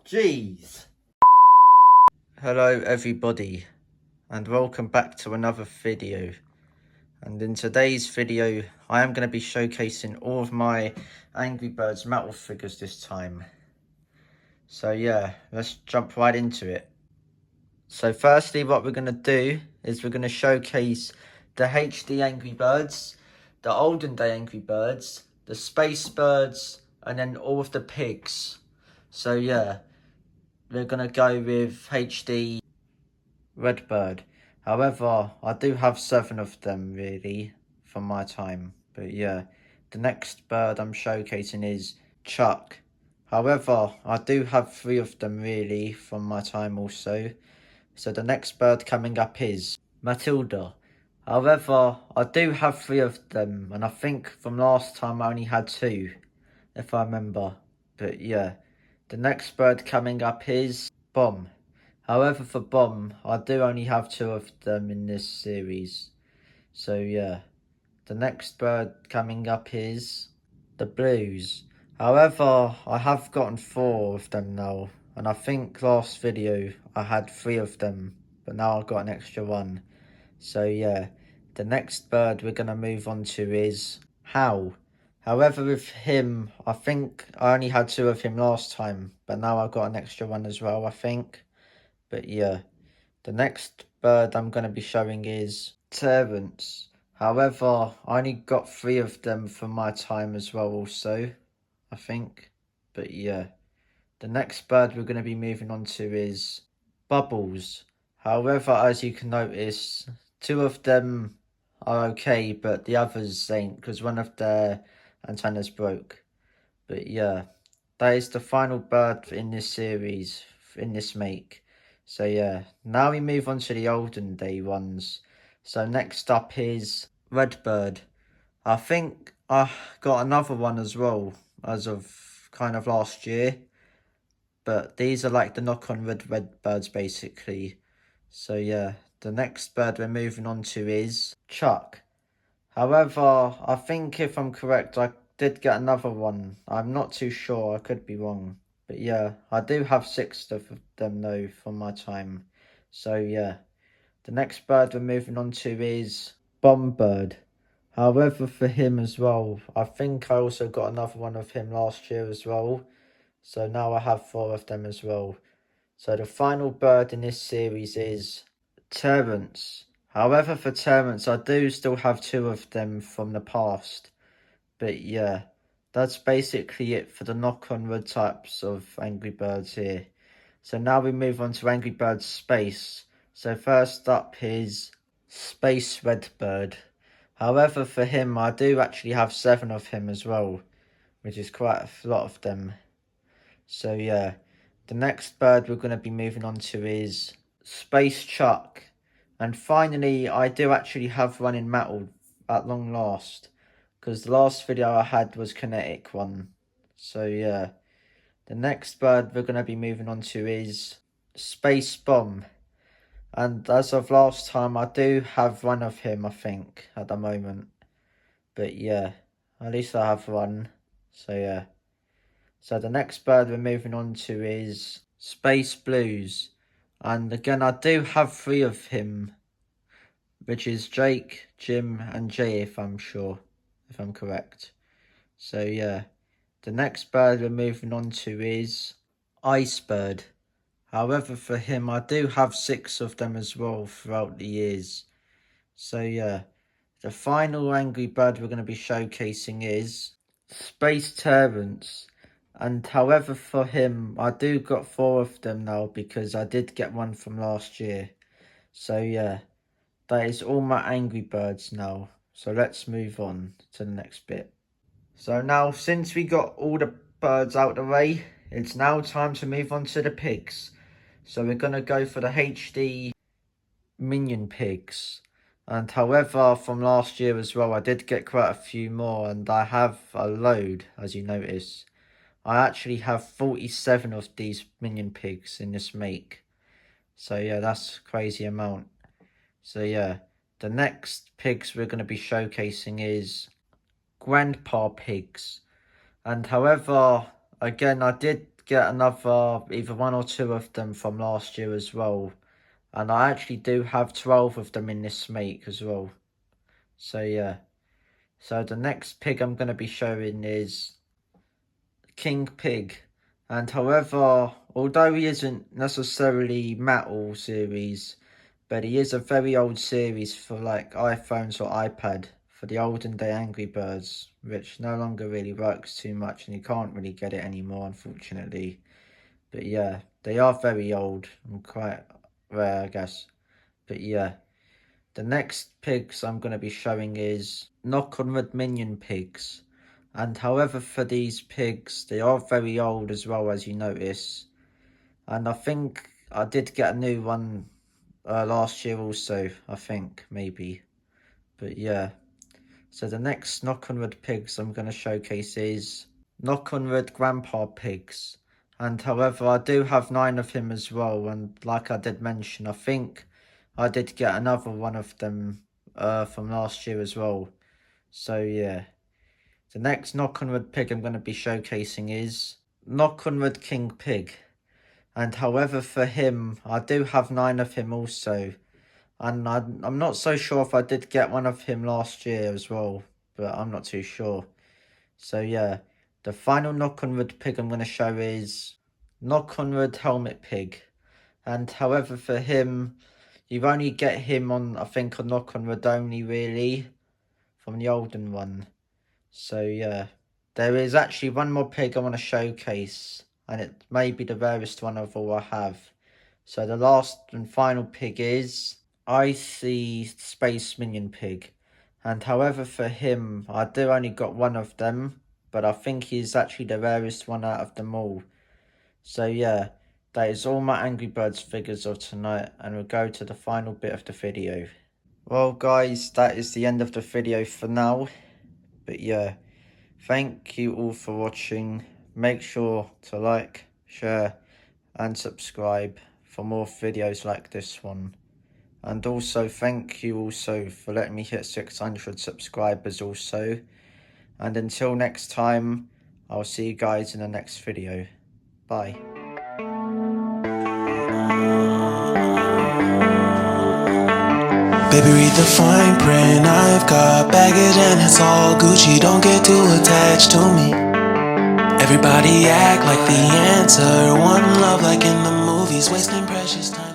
Jeez. Hello everybody and welcome back to another video. And in today's video I am going to be showcasing all of my Angry Birds Mattel figures this time. So yeah, let's jump right into it. So firstly what we're going to do is we're going to showcase the HD Angry Birds, the Olden Day Angry Birds, the Space Birds, and then all of the pigs. So yeah, we're going to go with HD Redbird. However, I do have 7 of them really from my time. But yeah, the next bird I'm showcasing is Chuck. However, I do have 3 of them really from my time also. So the next bird coming up is Matilda. However, I do have 3 of them, and I think from last time I only had 2, if I remember. But yeah, the next bird coming up is Bomb. However, for Bomb, I do only have 2 of them in this series. So yeah, the next bird coming up is the Blues. However, I have gotten 4 of them now. And I think last video I had 3 of them. But now I've got an extra 1. So yeah, the next bird we're going to move on to is Howl. However, with him, I think I only had 2 of him last time. But now I've got an extra 1 as well, I think. But yeah, the next bird I'm going to be showing is Terrence. However, I only got 3 of them from my time as well also, I think. But yeah, the next bird we're going to be moving on to is Bubbles. However, as you can notice, 2 of them are okay, but the others ain't, because one of their antennas broke. But yeah, that is the final bird in this series, in this make. So yeah, now we move on to the olden day ones. So next up is Redbird. I think I got another one as well, as of kind of last year. But these are like the knock-on Redbirds basically. So yeah, the next bird we're moving on to is Chuck. However, I think if I'm correct, I did get another one. I'm not too sure, I could be wrong. But yeah, I do have 6 of them though from my time. So yeah, the next bird we're moving on to is Bombird. However, for him as well, I think I also got another one of him last year as well. So now I have 4 of them as well. So the final bird in this series is Terrence. However, for Terrence, I do still have 2 of them from the past. But yeah, that's basically it for the knock-on red types of Angry Birds here. So now we move on to Angry Birds Space. So first up is Space Redbird. However, for him, I do actually have 7 of him as well, which is quite a lot of them. So yeah, the next bird we're going to be moving on to is Space Chuck. And finally, I do actually have one in Mattel at long last, because the last video I had was kinetic one. So yeah, the next bird we're going to be moving on to is Space Bomb. And as of last time, I do have one of him, I think, at the moment. But yeah, at least I have one. So yeah. So the next bird we're moving on to is Space Blues. And again, I do have 3 of him, which is Jake, Jim, and Jay, if I'm correct. So yeah, the next bird we're moving on to is Icebird. However, for him, I do have 6 of them as well throughout the years. So yeah, the final Angry Bird we're going to be showcasing is Space Terrence. And however, for him, I do got 4 of them now because I did get one from last year. So yeah, that is all my Angry Birds now. So let's move on to the next bit. So now, since we got all the birds out of the way, it's now time to move on to the pigs. So we're going to go for the HD Minion pigs. And however, from last year as well, I did get quite a few more, and I have a load, as you notice. I actually have 47 of these minion pigs in this make. So yeah, that's a crazy amount. So yeah, the next pigs we're going to be showcasing is Grandpa pigs. And however, again, I did get another, either 1 or 2 of them from last year as well. And I actually do have 12 of them in this make as well. So yeah. So the next pig I'm going to be showing is King Pig. And however, although he isn't necessarily Mattel series, but he is a very old series for like iPhones or iPad, for the olden day Angry Birds, which no longer really works too much and you can't really get it anymore, unfortunately. But yeah, they are very old and quite rare, I guess. But yeah, the next pigs I'm going to be showing is Knock on Wood Minion pigs. And however, for these pigs, they are very old as well, as you notice. And I think I did get a new one last year also, I think, maybe. But yeah. So the next Knock on Wood pigs I'm going to showcase is Knock on Wood Grandpa pigs. And however, I do have 9 of him as well. And like I did mention, I think I did get another one of them from last year as well. So yeah. The next Knock on Wood pig I'm going to be showcasing is Knock on Wood King Pig. And however, for him, I do have 9 of him also. And I'm not so sure if I did get one of him last year as well, but I'm not too sure. So yeah, the final Knock on Wood pig I'm going to show is Knock on Wood Helmet Pig. And however, for him, you only get him on, I think, on Knock on Wood only, really, from the Olden one. So yeah, there is actually one more pig I want to showcase, and it may be the rarest one of all I have. So the last and final pig is Icy Space Minion Pig. And however, for him, I do only got one of them, but I think he's actually the rarest one out of them all. So yeah, that is all my Angry Birds figures of tonight, and we'll go to the final bit of the video. Well guys, that is the end of the video for now. But yeah, thank you all for watching. Make sure to like, share and subscribe for more videos like this one. And also thank you also for letting me hit 600 subscribers also. And until next time, I'll see you guys in the next video. Bye. Baby, read the fine print. I've got baggage and it's all Gucci. Don't get too attached to me. Everybody act like the answer. One love like in the movies, wasting precious time.